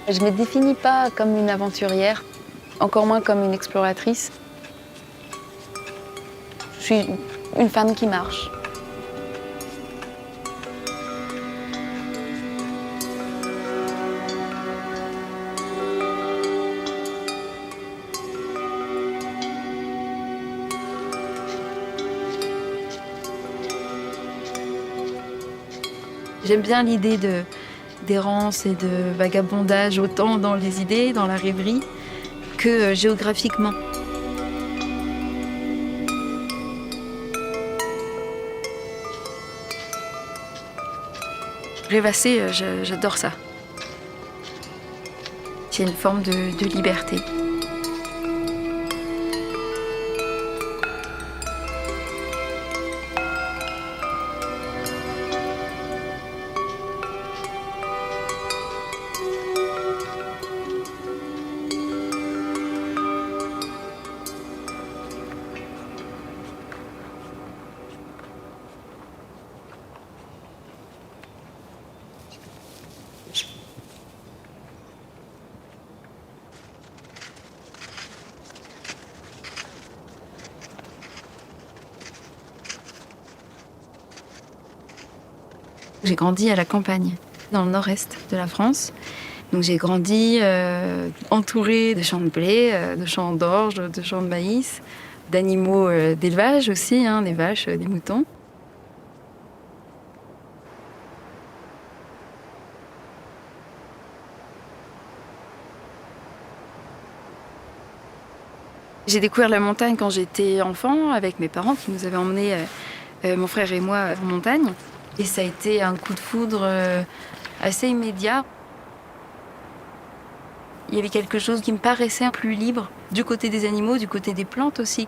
Je ne me définis pas comme une aventurière, encore moins comme une exploratrice. Je suis une femme qui marche. J'aime bien l'idée d'errance et de vagabondage, autant dans les idées, dans la rêverie, que géographiquement. Rêvasser, j'adore ça. C'est une forme de liberté. J'ai grandi à la campagne, dans le nord-est de la France. Donc j'ai grandi entourée de champs de blé, de champs d'orge, de champs de maïs, d'animaux d'élevage aussi, hein, des vaches, des moutons. J'ai découvert la montagne quand j'étais enfant avec mes parents qui nous avaient emmenés, mon frère et moi, en montagne. Et ça a été un coup de foudre assez immédiat. Il y avait quelque chose qui me paraissait plus libre, du côté des animaux, du côté des plantes aussi.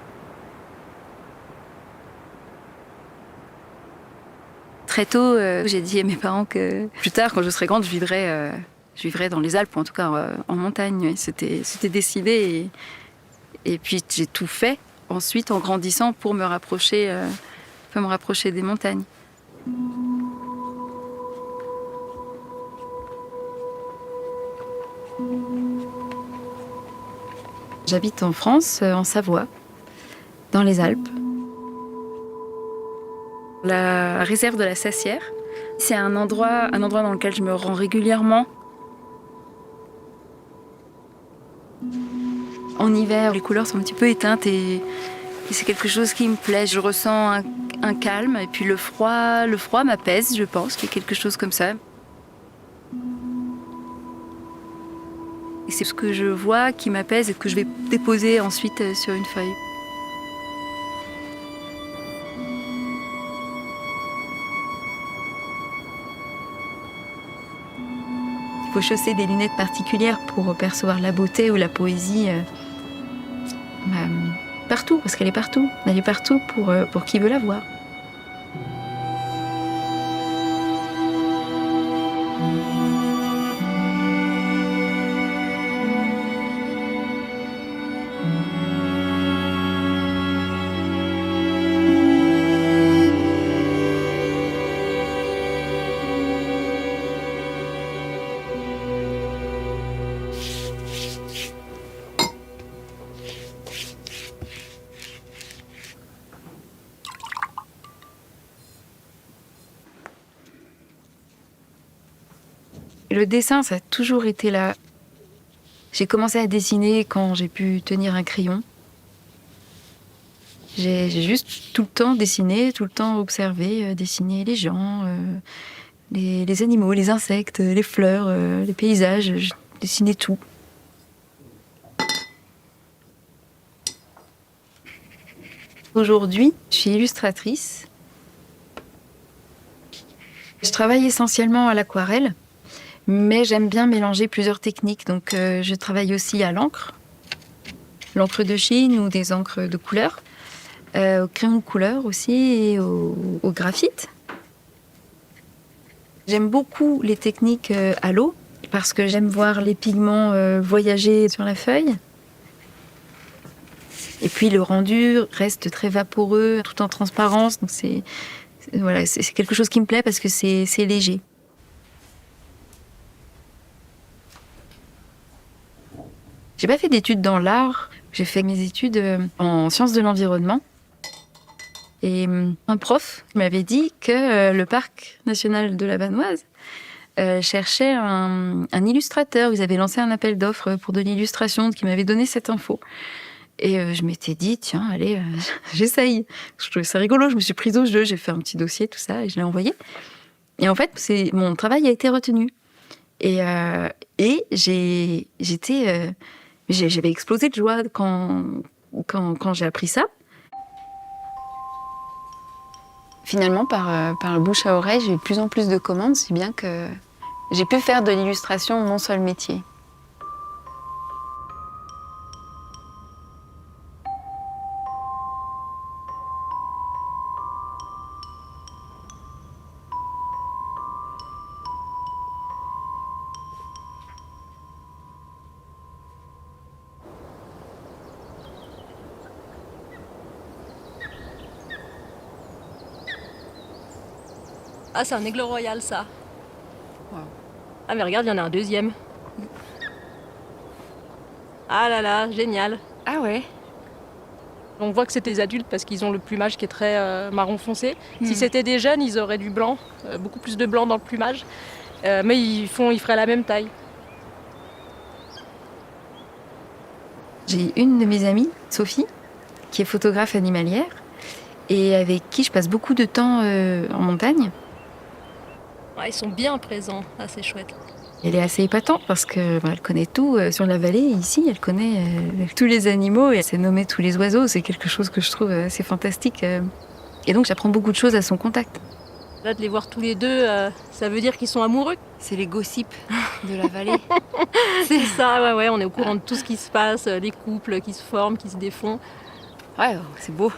Très tôt, j'ai dit à mes parents que plus tard, quand je serai grande, je vivrai dans les Alpes, ou en tout cas en montagne. C'était décidé. Et puis j'ai tout fait ensuite en grandissant pour me rapprocher des montagnes. J'habite en France, en Savoie, dans les Alpes. La réserve de la Sassière, c'est un endroit dans lequel je me rends régulièrement. En hiver, les couleurs sont un petit peu éteintes et c'est quelque chose qui me plaît. Je ressens un calme et puis le froid m'apaise, je pense, qu'il y a quelque chose comme ça. Et c'est ce que je vois qui m'apaise et que je vais déposer ensuite sur une feuille. Il faut chausser des lunettes particulières pour percevoir la beauté ou la poésie partout, parce qu'elle est partout. Elle est partout pour qui veut la voir. Le dessin, ça a toujours été là. J'ai commencé à dessiner quand j'ai pu tenir un crayon. J'ai juste tout le temps dessiné, tout le temps observé, dessiné les gens, les animaux, les insectes, les fleurs, les paysages. Je dessinais tout. Aujourd'hui, je suis illustratrice. Je travaille essentiellement à l'aquarelle. Mais j'aime bien mélanger plusieurs techniques. Donc je travaille aussi à l'encre de Chine ou des encres de couleur, au crayon de couleur aussi et au graphite. J'aime beaucoup les techniques à l'eau parce que j'aime voir les pigments voyager sur la feuille. Et puis le rendu reste très vaporeux, tout en transparence. Donc c'est quelque chose qui me plaît parce que c'est léger. J'ai pas fait d'études dans l'art, j'ai fait mes études en sciences de l'environnement. Et un prof m'avait dit que le parc national de la Vanoise cherchait un illustrateur. Ils avaient lancé un appel d'offres pour de l'illustration, qui m'avait donné cette info. Et je m'étais dit, tiens, allez, j'essaye. Je trouvais ça rigolo, je me suis prise au jeu, j'ai fait un petit dossier, tout ça, et je l'ai envoyé. Et en fait, mon travail a été retenu. Et j'avais explosé de joie quand j'ai appris ça. Finalement, par le bouche à oreille, j'ai eu de plus en plus de commandes, si bien que j'ai pu faire de l'illustration mon seul métier. Ah, c'est un aigle royal, ça. Wow. Ah, mais regarde, il y en a un deuxième. Ah là là, génial. Ah ouais. On voit que c'est des adultes parce qu'ils ont le plumage qui est très marron foncé. Si c'était des jeunes, ils auraient du blanc, beaucoup plus de blanc dans le plumage. Mais ils feraient la même taille. J'ai une de mes amies, Sophie, qui est photographe animalière et avec qui je passe beaucoup de temps en montagne. Ouais, ils sont bien présents, ah, c'est chouette. Elle est assez épatante parce qu'elle connaît tout sur la vallée. Ici, elle connaît tous les animaux et elle sait nommer tous les oiseaux. C'est quelque chose que je trouve assez fantastique. Et donc, j'apprends beaucoup de choses à son contact. Là, de les voir tous les deux, ça veut dire qu'ils sont amoureux. C'est les gossips de la vallée. C'est ça, ouais, on est au courant de tout ce qui se passe, les couples qui se forment, qui se défont. Ouais, c'est beau.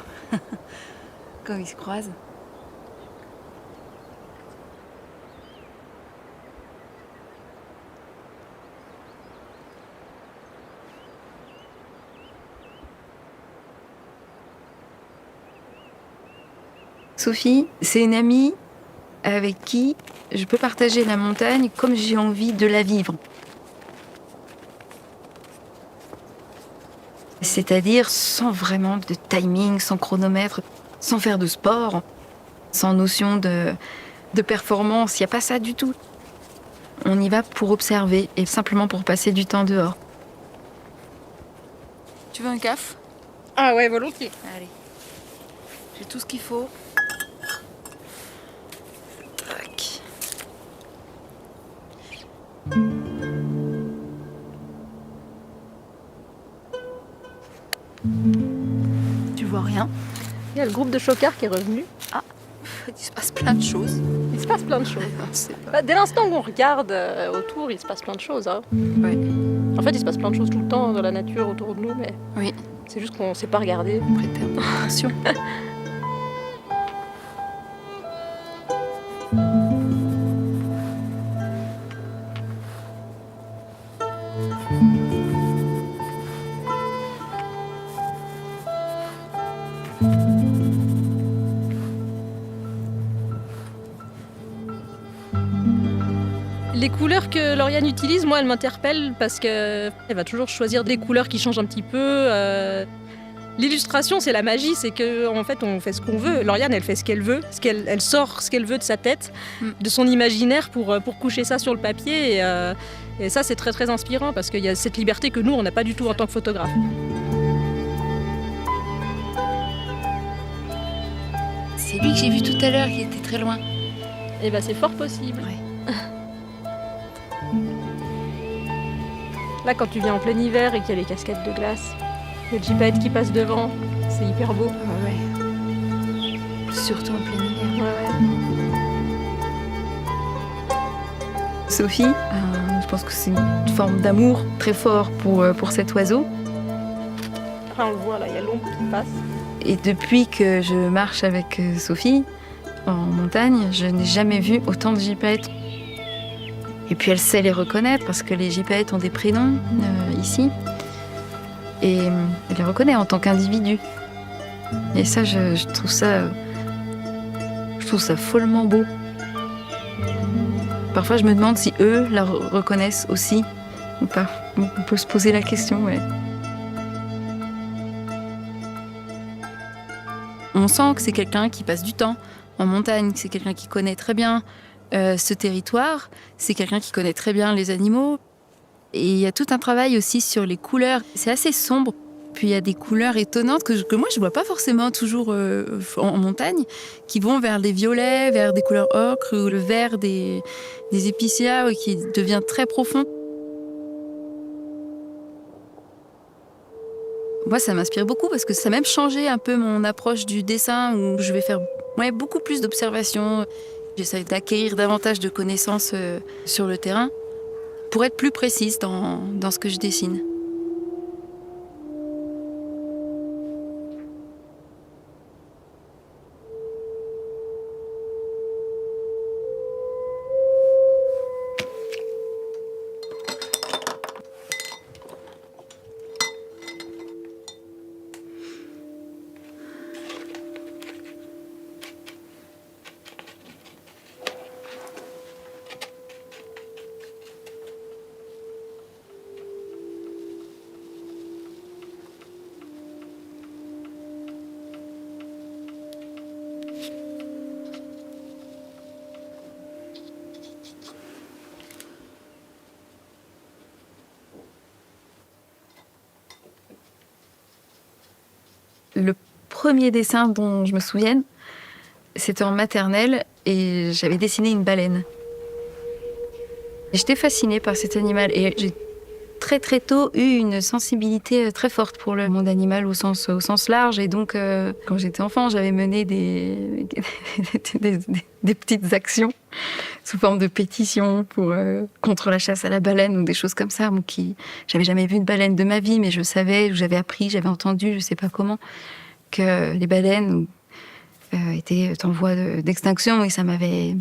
Quand ils se croisent. Sophie, c'est une amie avec qui je peux partager la montagne comme j'ai envie de la vivre. C'est-à-dire sans vraiment de timing, sans chronomètre, sans faire de sport, sans notion de performance. Il n'y a pas ça du tout. On y va pour observer et simplement pour passer du temps dehors. Tu veux un café ? Ah ouais, volontiers. Allez. J'ai tout ce qu'il faut. Tac. Tu vois rien ? Il y a le groupe de chocards qui est revenu. Ah, il se passe plein de choses. Il se passe plein de choses. C'est pas... Dès l'instant qu'on regarde autour, il se passe plein de choses. Hein. Ouais. En fait, il se passe plein de choses tout le temps dans la nature autour de nous, mais Oui, c'est juste qu'on ne sait pas regarder. prêtez un peu attention. Les couleurs que Lauriane utilise, moi, elles m'interpellent parce qu'elle va toujours choisir des couleurs qui changent un petit peu. L'illustration, c'est la magie, c'est qu'en fait, on fait ce qu'on veut. Lauriane, elle fait ce qu'elle veut, elle sort ce qu'elle veut de sa tête, de son imaginaire pour coucher ça sur le papier. Et ça, c'est très, très inspirant parce qu'il y a cette liberté que nous, on n'a pas du tout en tant que photographe. C'est lui que j'ai vu tout à l'heure qui était très loin. Et ben, c'est fort possible. Ouais. Là, quand tu viens en plein hiver et qu'il y a les cascades de glace, le jeepette qui passe devant, c'est hyper beau. Ouais. Surtout en plein hiver. Ouais. Sophie, je pense que c'est une forme d'amour très fort pour cet oiseau. Ah, on le voit là, il y a l'ombre qui passe. Et depuis que je marche avec Sophie en montagne, je n'ai jamais vu autant de gypaètes. Et puis elle sait les reconnaître parce que les gypaètes ont des prénoms ici. Et elle les reconnaît en tant qu'individu. Et ça, je trouve ça follement beau. Parfois, je me demande si eux la reconnaissent aussi ou pas. On peut se poser la question, ouais. On sent que c'est quelqu'un qui passe du temps en montagne, que c'est quelqu'un qui connaît très bien ce territoire, c'est quelqu'un qui connaît très bien les animaux. Et il y a tout un travail aussi sur les couleurs. C'est assez sombre. Puis il y a des couleurs étonnantes que moi je vois pas forcément toujours en montagne, qui vont vers les violets, vers des couleurs ocre ou le vert des épicéas qui devient très profond. Moi, ça m'inspire beaucoup parce que ça a même changé un peu mon approche du dessin où je vais faire beaucoup plus d'observations. J'essaie d'acquérir davantage de connaissances sur le terrain pour être plus précise dans ce que je dessine. Le premier dessin dont je me souvienne, c'était en maternelle et j'avais dessiné une baleine. J'étais fascinée par cet animal et j'ai très très tôt eu une sensibilité très forte pour le monde animal au sens large. Et donc, quand j'étais enfant, j'avais mené des petites actions sous forme de pétitions contre la chasse à la baleine ou des choses comme ça. J'avais jamais vu une baleine de ma vie, mais je savais, j'avais appris, j'avais entendu, je sais pas comment, que les baleines étaient en voie d'extinction et ça m'avait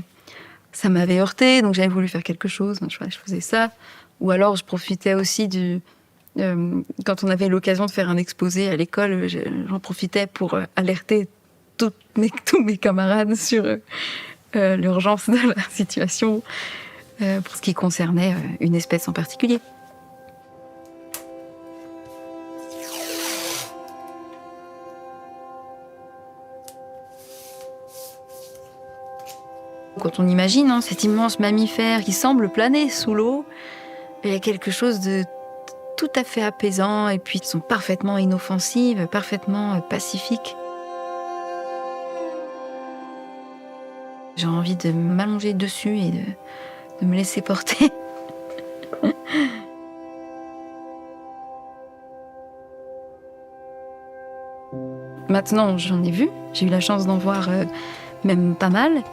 heurté. Donc j'avais voulu faire quelque chose. Donc, je faisais ça. Ou alors je profitais aussi quand on avait l'occasion de faire un exposé à l'école, j'en profitais pour alerter tous mes camarades sur l'urgence de la situation pour ce qui concernait une espèce en particulier. Quand on imagine cet immense mammifère qui semble planer sous l'eau, il y a quelque chose de tout à fait apaisant et puis ils sont parfaitement inoffensives, parfaitement pacifiques. J'ai envie de m'allonger dessus et de me laisser porter. Maintenant, j'en ai vu. J'ai eu la chance d'en voir même pas mal.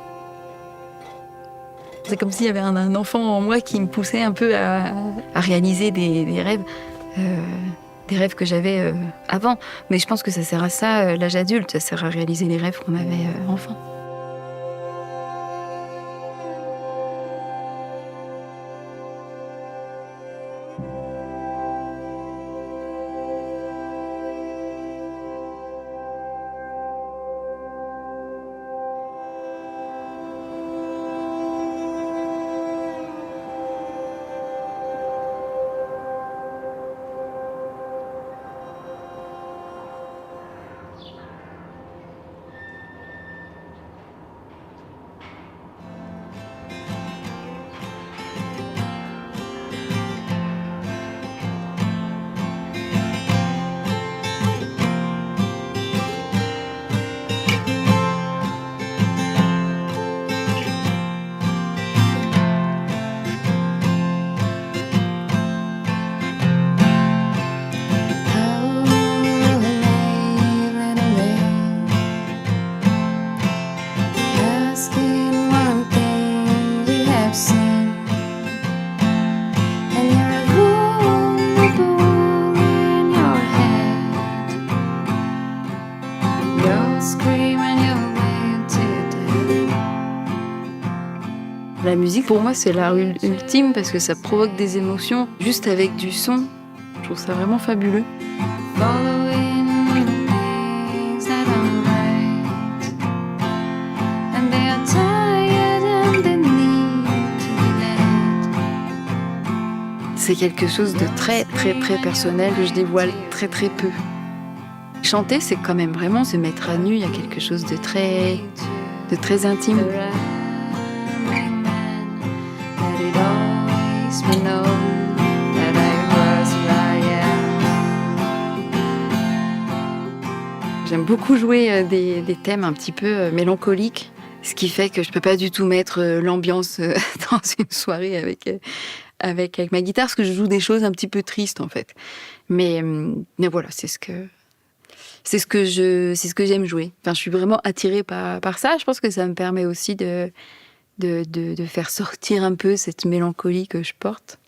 C'est comme s'il y avait un enfant en moi qui me poussait un peu à réaliser des rêves. Des rêves que j'avais avant. Mais je pense que ça sert à ça, l'âge adulte. Ça sert à réaliser les rêves qu'on avait enfant. La musique, pour moi, c'est l'art ultime parce que ça provoque des émotions juste avec du son. Je trouve ça vraiment fabuleux. C'est quelque chose de très très très personnel que je dévoile très très peu. Chanter, c'est quand même vraiment se mettre à nu. Il y a quelque chose de très intime. J'aime beaucoup jouer des thèmes un petit peu mélancoliques, ce qui fait que je peux pas du tout mettre l'ambiance dans une soirée avec ma guitare, parce que je joue des choses un petit peu tristes en fait. Mais voilà, c'est ce que j'aime jouer. Enfin, je suis vraiment attirée par ça. Je pense que ça me permet aussi de faire sortir un peu cette mélancolie que je porte.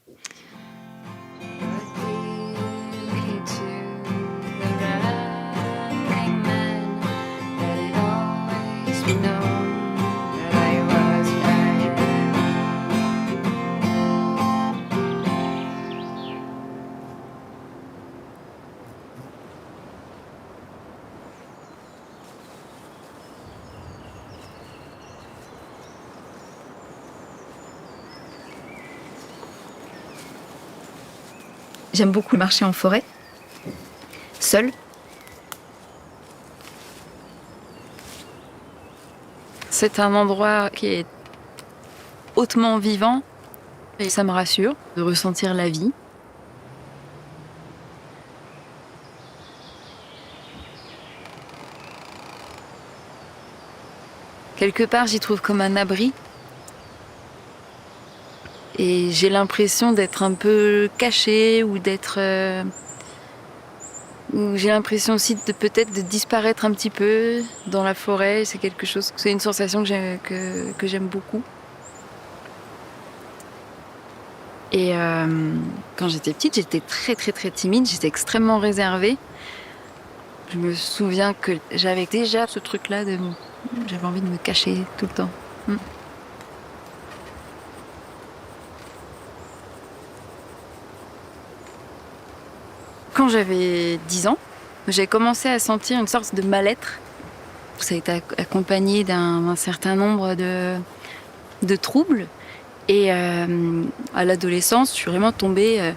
J'aime beaucoup marcher en forêt, seule. C'est un endroit qui est hautement vivant et ça me rassure de ressentir la vie. Quelque part, j'y trouve comme un abri. Et j'ai l'impression d'être un peu cachée ou ou j'ai l'impression aussi de peut-être de disparaître un petit peu dans la forêt. C'est une sensation que j'aime beaucoup. Et quand j'étais petite, j'étais très très très timide, j'étais extrêmement réservée. Je me souviens que j'avais déjà ce truc-là j'avais envie de me cacher tout le temps. Quand j'avais 10 ans, j'ai commencé à sentir une sorte de mal-être. Ça a été accompagné d'un certain nombre de troubles. Et à l'adolescence, je suis vraiment tombée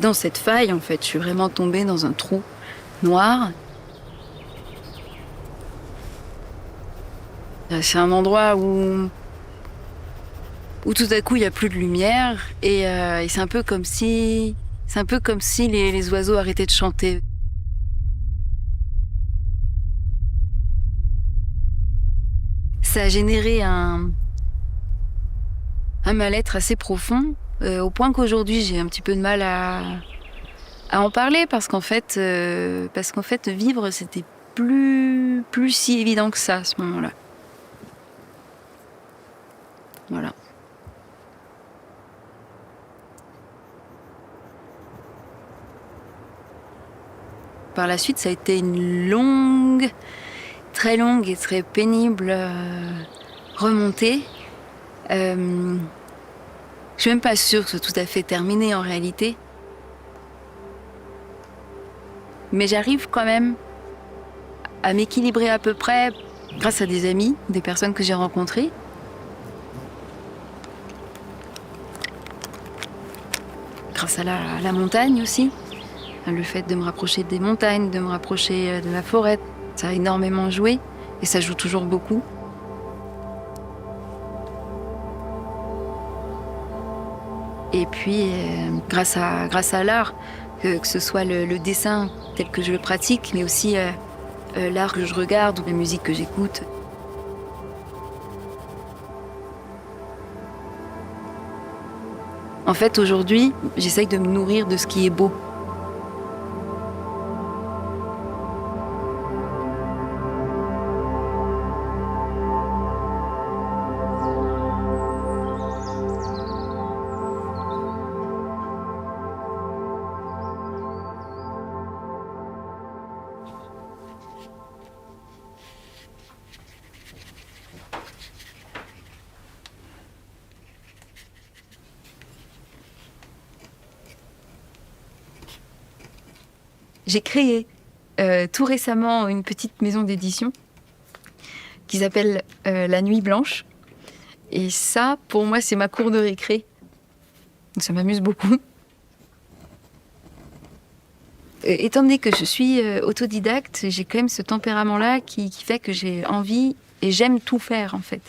dans cette faille, en fait. Je suis vraiment tombée dans un trou noir. C'est un endroit où tout à coup, il n'y a plus de lumière. Et c'est un peu comme si les oiseaux arrêtaient de chanter. Ça a généré un mal-être assez profond, au point qu'aujourd'hui j'ai un petit peu de mal à en parler parce qu'en fait vivre c'était plus si évident que ça à ce moment-là. Voilà. Par la suite, ça a été une très longue et très pénible remontée. Je suis même pas sûre que ce soit tout à fait terminé en réalité. Mais j'arrive quand même à m'équilibrer à peu près grâce à des amis, des personnes que j'ai rencontrées. Grâce à la montagne aussi. Le fait de me rapprocher des montagnes, de me rapprocher de la forêt, ça a énormément joué et ça joue toujours beaucoup. Et puis, grâce à l'art, que ce soit le dessin tel que je le pratique, mais aussi l'art que je regarde ou la musique que j'écoute. En fait, aujourd'hui, j'essaye de me nourrir de ce qui est beau. J'ai créé tout récemment une petite maison d'édition qui s'appelle La Nuit Blanche. Et ça, pour moi, c'est ma cour de récré. Donc ça m'amuse beaucoup. Étant donné que je suis autodidacte, j'ai quand même ce tempérament-là qui fait que j'ai envie et j'aime tout faire en fait.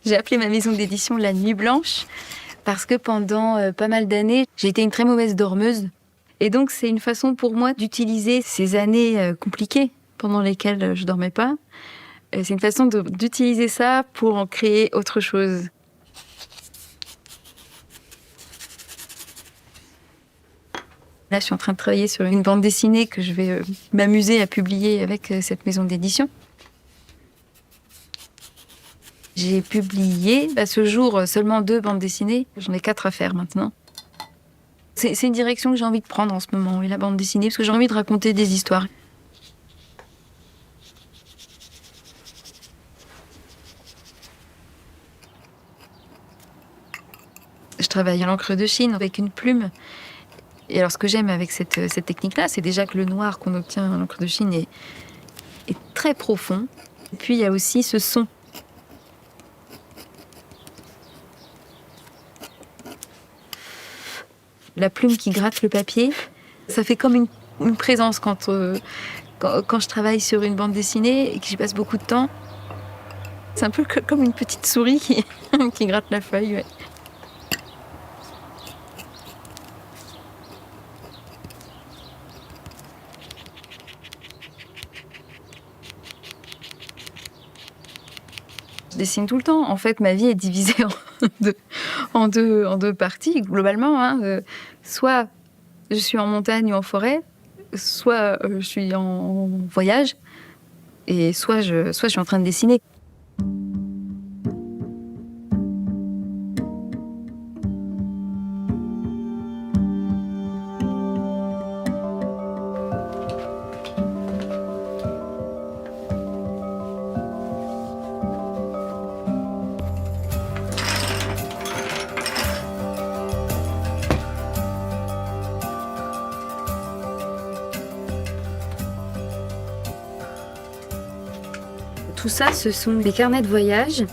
J'ai appelé ma maison d'édition La Nuit Blanche parce que pendant pas mal d'années, j'ai été une très mauvaise dormeuse. Et donc c'est une façon pour moi d'utiliser ces années compliquées pendant lesquelles je dormais pas. C'est une façon d'utiliser ça pour en créer autre chose. Là, je suis en train de travailler sur une bande dessinée que je vais m'amuser à publier avec cette maison d'édition. J'ai publié à ce jour seulement 2 bandes dessinées. J'en ai 4 à faire maintenant. C'est une direction que j'ai envie de prendre en ce moment, la bande dessinée, parce que j'ai envie de raconter des histoires. Je travaille à l'encre de Chine avec une plume. Et alors, ce que j'aime avec cette technique-là, c'est déjà que le noir qu'on obtient à l'encre de Chine est très profond. Et puis, il y a aussi ce son. La plume qui gratte le papier, ça fait comme une présence quand je travaille sur une bande dessinée et que j'y passe beaucoup de temps. C'est un peu comme une petite souris qui gratte la feuille. Ouais. Je dessine tout le temps. En fait, ma vie est divisée en deux parties, globalement. Hein. Soit je suis en montagne ou en forêt, soit je suis en voyage, et soit je suis en train de dessiner. Tout ça, ce sont des carnets de voyage.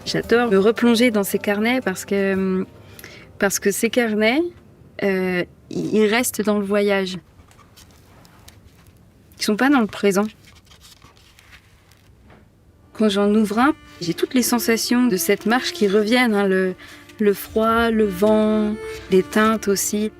J'adore me replonger dans ces carnets parce que ces carnets, ils restent dans le voyage. Ils sont pas dans le présent. Quand j'en ouvre un, j'ai toutes les sensations de cette marche qui reviennent. Hein, le froid, le vent, les teintes aussi.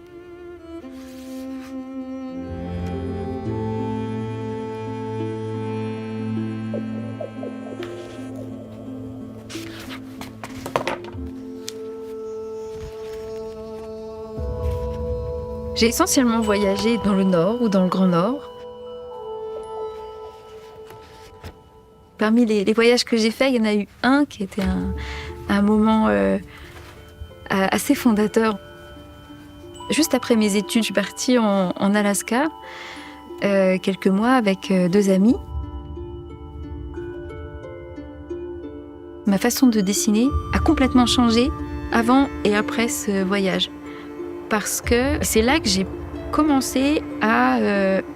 J'ai essentiellement voyagé dans le Nord ou dans le Grand Nord. Parmi les voyages que j'ai faits, il y en a eu un qui était un moment assez fondateur. Juste après mes études, je suis partie en Alaska quelques mois avec 2 amis. Ma façon de dessiner a complètement changé avant et après ce voyage. Parce que c'est là que j'ai commencé à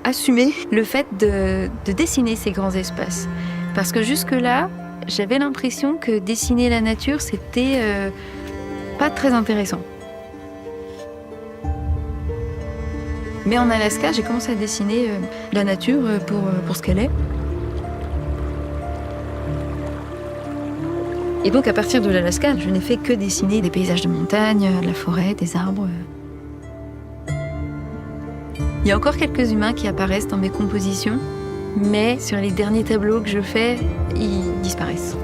assumer le fait de dessiner ces grands espaces. Parce que jusque-là, j'avais l'impression que dessiner la nature, c'était pas très intéressant. Mais en Alaska, j'ai commencé à dessiner la nature pour ce qu'elle est. Et donc, à partir de l'Alaska, je n'ai fait que dessiner des paysages de montagne, de la forêt, des arbres. Il y a encore quelques humains qui apparaissent dans mes compositions, mais sur les derniers tableaux que je fais, ils disparaissent.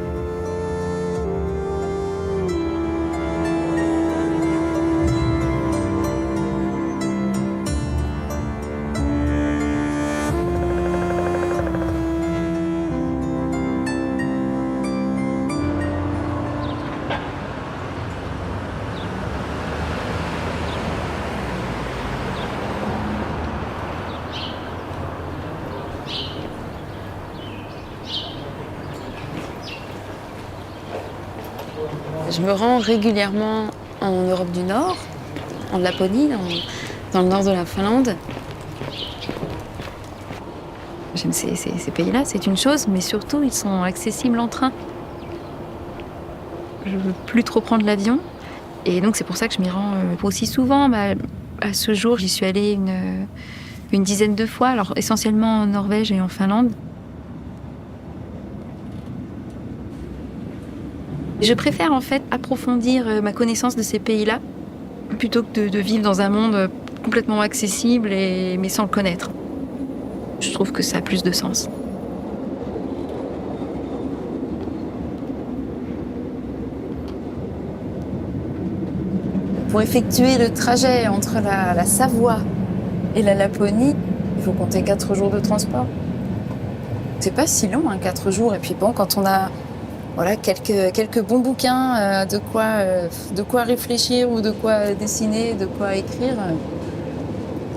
Je me rends régulièrement en Europe du Nord, en Laponie, dans le nord de la Finlande. J'aime ces pays-là, c'est une chose, mais surtout, ils sont accessibles en train. Je ne veux plus trop prendre l'avion. Et donc c'est pour ça que je m'y rends aussi souvent. À ce jour, j'y suis allée une dizaine de fois, alors essentiellement en Norvège et en Finlande. Je préfère en fait approfondir ma connaissance de ces pays-là plutôt que de vivre dans un monde complètement accessible mais sans le connaître. Je trouve que ça a plus de sens. Pour effectuer le trajet entre la Savoie et la Laponie, il faut compter 4 jours de transport. C'est pas si long, 4 jours. Et puis bon, quand on a quelques bons bouquins, de quoi réfléchir ou de quoi dessiner, de quoi écrire,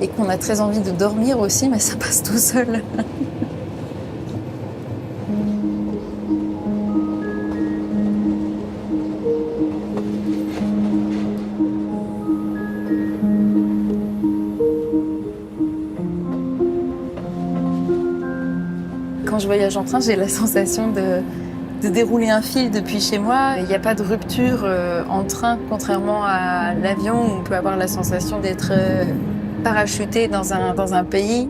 et qu'on a très envie de dormir aussi, mais ça passe tout seul. Quand je voyage en train, j'ai la sensation de dérouler un fil depuis chez moi. Il n'y a pas de rupture en train, contrairement à l'avion où on peut avoir la sensation d'être parachuté dans un pays.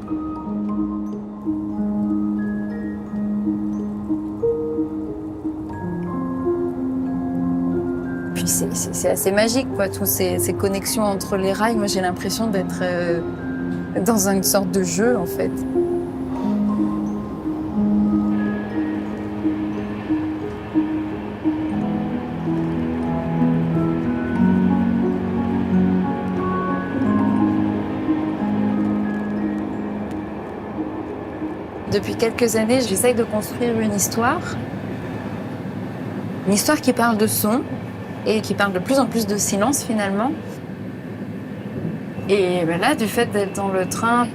Puis c'est assez magique, quoi, toutes ces connexions entre les rails. Moi, j'ai l'impression d'être dans une sorte de jeu, en fait. Depuis quelques années, j'essaye de construire une histoire qui parle de son et qui parle de plus en plus de silence finalement. Et là, du fait d'être dans le train,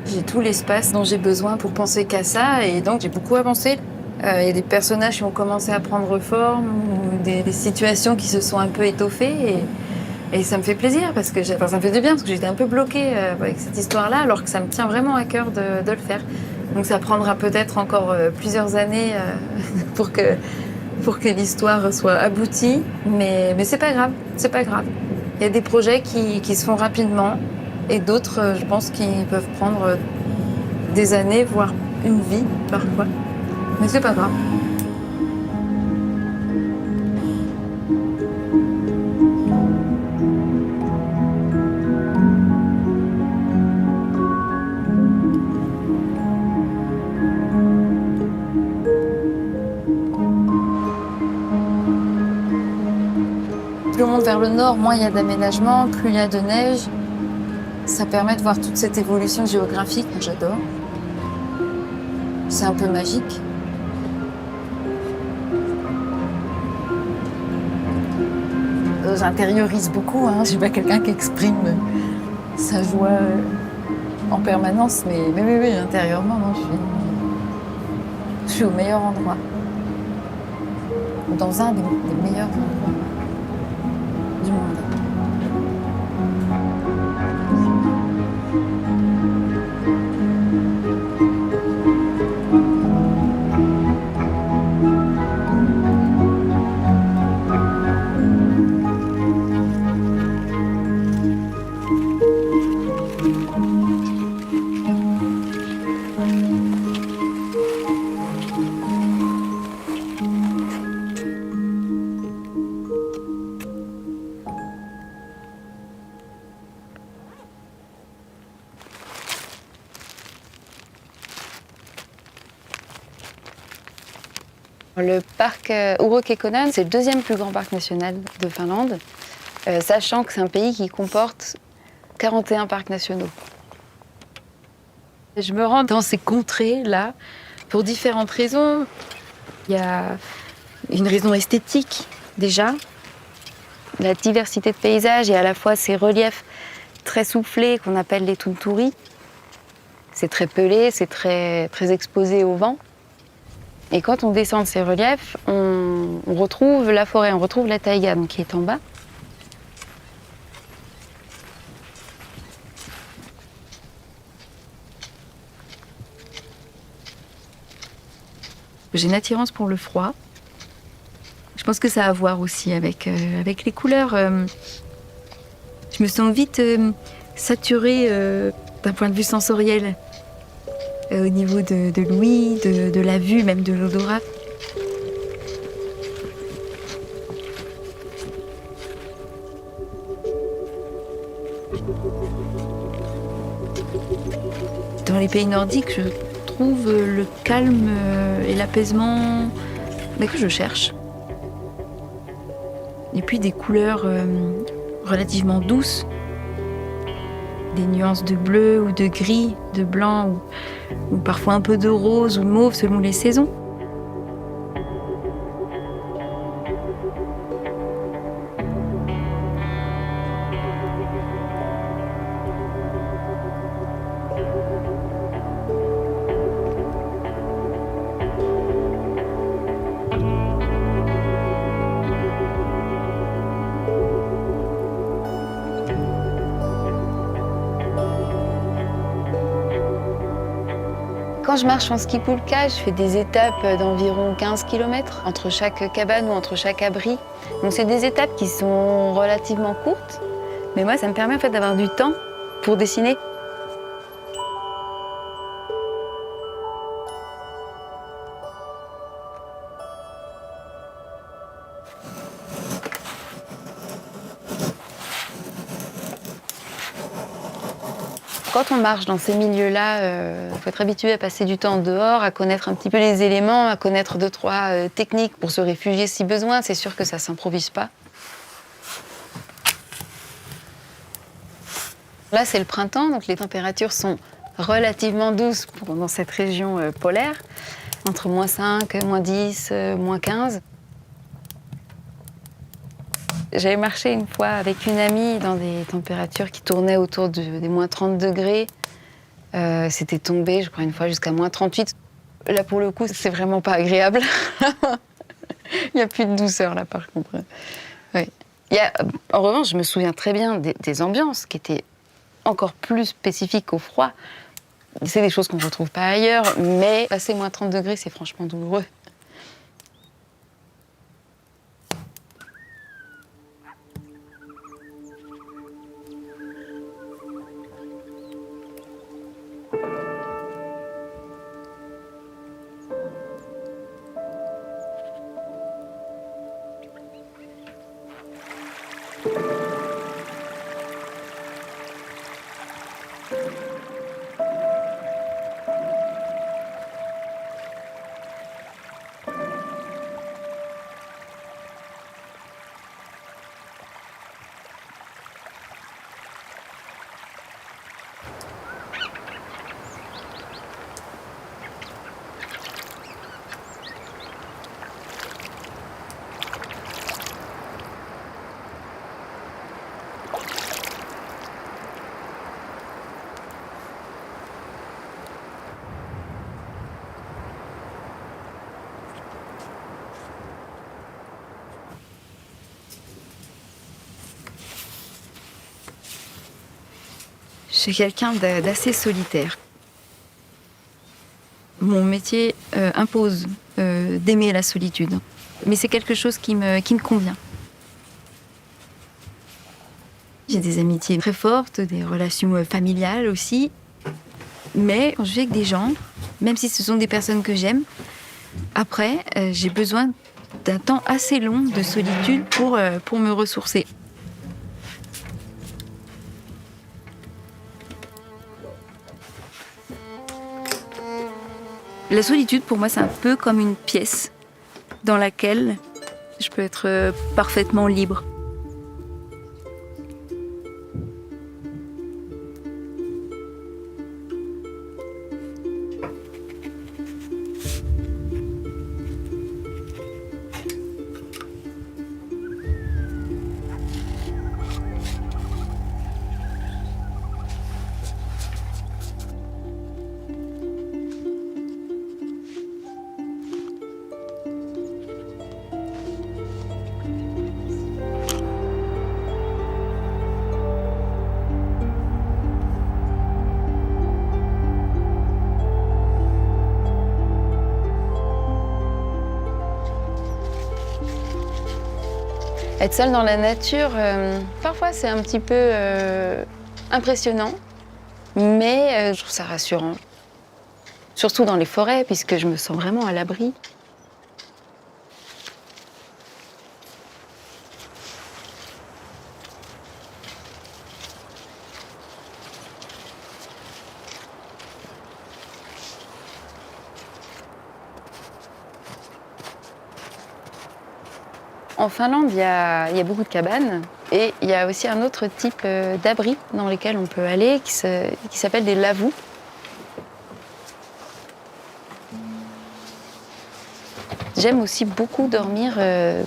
j'ai tout l'espace dont j'ai besoin pour penser qu'à ça, et donc j'ai beaucoup avancé. Il y a des personnages qui ont commencé à prendre forme, ou des situations qui se sont un peu étoffées, et ça me fait plaisir, parce que ça me fait du bien, parce que j'étais un peu bloquée avec cette histoire-là, alors que ça me tient vraiment à cœur de le faire. Donc ça prendra peut-être encore plusieurs années pour que l'histoire soit aboutie, mais c'est pas grave, c'est pas grave. Il y a des projets qui se font rapidement, et d'autres, je pense, qui peuvent prendre des années, voire une vie parfois. Mais c'est pas grave. Plus on monte vers le nord, moins il y a d'aménagements, plus il y a de neige. Ça permet de voir toute cette évolution géographique que j'adore. C'est un peu magique. J'intériorise beaucoup, hein. Je suis pas quelqu'un qui exprime sa joie en permanence, mais oui, intérieurement, non, je suis au meilleur endroit. Dans un des meilleurs endroits du monde. Le parc Urho Kekkonen, c'est le deuxième plus grand parc national de Finlande, sachant que c'est un pays qui comporte 41 parcs nationaux. Je me rends dans ces contrées-là pour différentes raisons. Il y a une raison esthétique, déjà. La diversité de paysages et à la fois ces reliefs très soufflés qu'on appelle les tunturi. C'est très pelé, c'est très exposé au vent. Et quand on descend de ces reliefs, on retrouve la forêt, on retrouve la taïga, donc qui est en bas. J'ai une attirance pour le froid. Je pense que ça a à voir aussi avec les couleurs. Je me sens vite saturée d'un point de vue sensoriel, au niveau de l'ouïe, de la vue, même de l'odorat. Dans les pays nordiques, je trouve le calme et l'apaisement que je cherche. Et puis des couleurs relativement douces, des nuances de bleu ou de gris, de blanc ou parfois un peu de rose ou de mauve selon les saisons. Quand je marche en ski poulka, je fais des étapes d'environ 15 km entre chaque cabane ou entre chaque abri. Donc c'est des étapes qui sont relativement courtes, mais moi ça me permet en fait d'avoir du temps pour dessiner. Quand on marche dans ces milieux-là, il faut être habitué à passer du temps dehors, à connaître un petit peu les éléments, à connaître 2-3 techniques pour se réfugier si besoin. C'est sûr que ça ne s'improvise pas. Là, c'est le printemps, donc les températures sont relativement douces dans cette région polaire, entre -5, -10, -15. J'avais marché une fois avec une amie dans des températures qui tournaient autour des -30 degrés. C'était tombé, je crois, une fois jusqu'à -38. Là, pour le coup, c'est vraiment pas agréable. Il n'y a plus de douceur, là, par contre. Oui. En revanche, je me souviens très bien des ambiances qui étaient encore plus spécifiques au froid. C'est des choses qu'on ne retrouve pas ailleurs, mais passer -30 degrés, c'est franchement douloureux. Je suis quelqu'un d'assez solitaire. Mon métier impose d'aimer la solitude, mais c'est quelque chose qui me convient. J'ai des amitiés très fortes, des relations familiales aussi, mais quand je vis avec des gens, même si ce sont des personnes que j'aime, après, j'ai besoin d'un temps assez long de solitude pour me ressourcer. La solitude, pour moi, c'est un peu comme une pièce dans laquelle je peux être parfaitement libre. Être seule dans la nature, parfois c'est un petit peu impressionnant, mais je trouve ça rassurant. Surtout dans les forêts, puisque je me sens vraiment à l'abri. En Finlande, il y a beaucoup de cabanes et il y a aussi un autre type d'abri dans lesquels on peut aller qui s'appelle des lavvus. J'aime aussi beaucoup dormir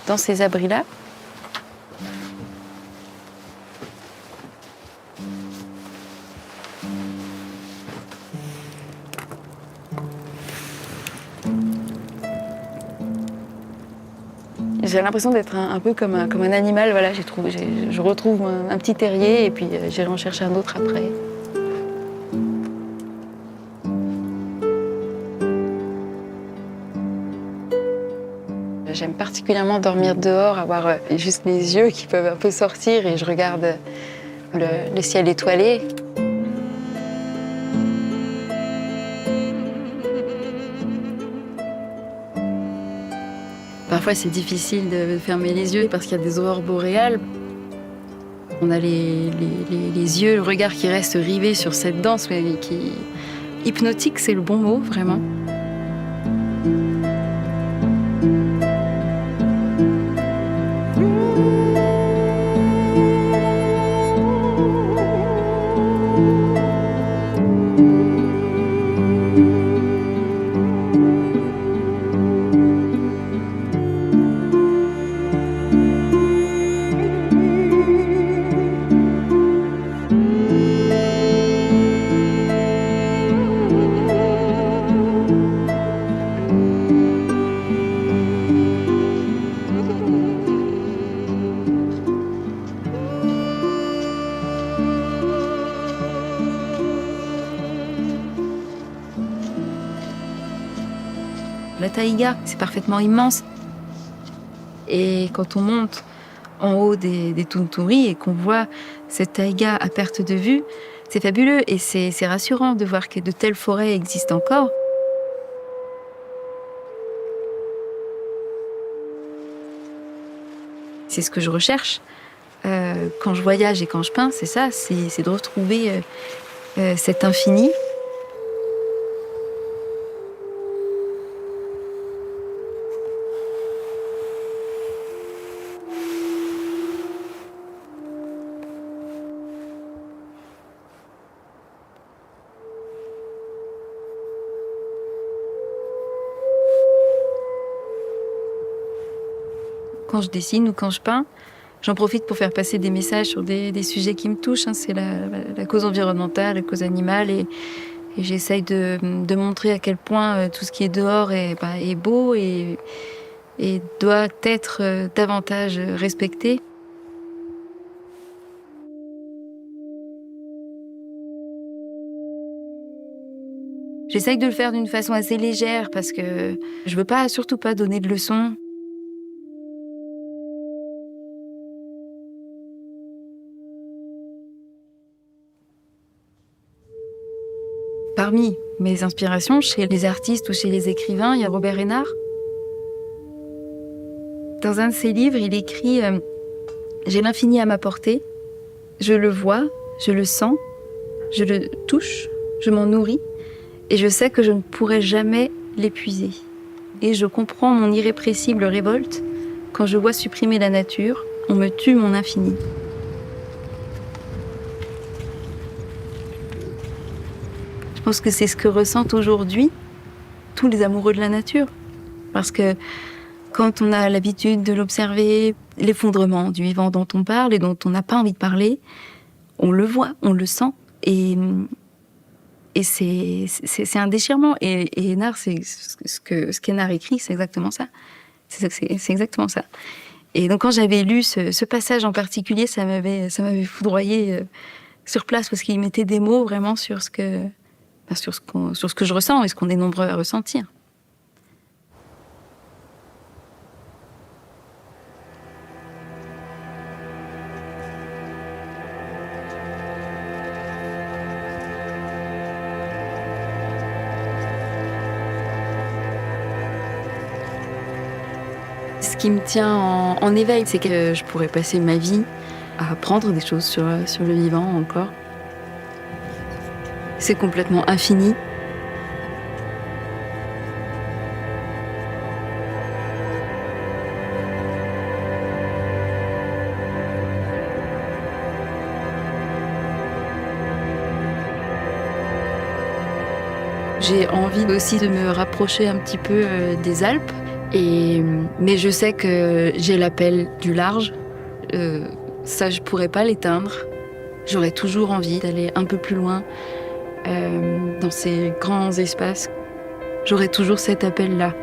dans ces abris-là. J'ai l'impression d'être un peu comme un animal. Voilà, je retrouve un petit terrier et puis j'irai en chercher un autre après. J'aime particulièrement dormir dehors, avoir juste les yeux qui peuvent un peu sortir et je regarde le ciel étoilé. Parfois, c'est difficile de fermer les yeux parce qu'il y a des aurores boréales. On a les yeux, le regard qui reste rivé sur cette danse, mais qui hypnotique, c'est le bon mot, vraiment. La taïga, c'est parfaitement immense. Et quand on monte en haut des Tunturi et qu'on voit cette taïga à perte de vue, c'est fabuleux et c'est rassurant de voir que de telles forêts existent encore. C'est ce que je recherche quand je voyage et quand je peins, c'est ça, c'est de retrouver cet infini. Quand je dessine ou quand je peins, j'en profite pour faire passer des messages sur des sujets qui me touchent. C'est la cause environnementale, la cause animale. Et j'essaye de montrer à quel point tout ce qui est dehors est beau et doit être davantage respecté. J'essaye de le faire d'une façon assez légère parce que je veux surtout pas donner de leçons. Parmi mes inspirations, chez les artistes ou chez les écrivains, il y a Robert Hénard. Dans un de ses livres, il écrit « J'ai l'infini à ma portée, je le vois, je le sens, je le touche, je m'en nourris, et je sais que je ne pourrai jamais l'épuiser. Et je comprends mon irrépressible révolte quand je vois supprimer la nature, on me tue mon infini. » Je pense que c'est ce que ressentent aujourd'hui tous les amoureux de la nature. Parce que quand on a l'habitude de l'observer, l'effondrement du vivant dont on parle et dont on n'a pas envie de parler, on le voit, on le sent. Et c'est un déchirement. Et Hénard, ce qu'Hénard écrit, c'est exactement ça. C'est exactement ça. Et donc quand j'avais lu ce passage en particulier, ça m'avait foudroyé sur place parce qu'il mettait des mots vraiment sur ce que je ressens et ce qu'on est nombreux à ressentir. Ce qui me tient en éveil, c'est que je pourrais passer ma vie à apprendre des choses sur le vivant encore. C'est complètement infini. J'ai envie aussi de me rapprocher un petit peu des Alpes, mais je sais que j'ai l'appel du large. Ça, je pourrais pas l'éteindre. J'aurais toujours envie d'aller un peu plus loin dans ces grands espaces. J'aurais toujours cet appel-là.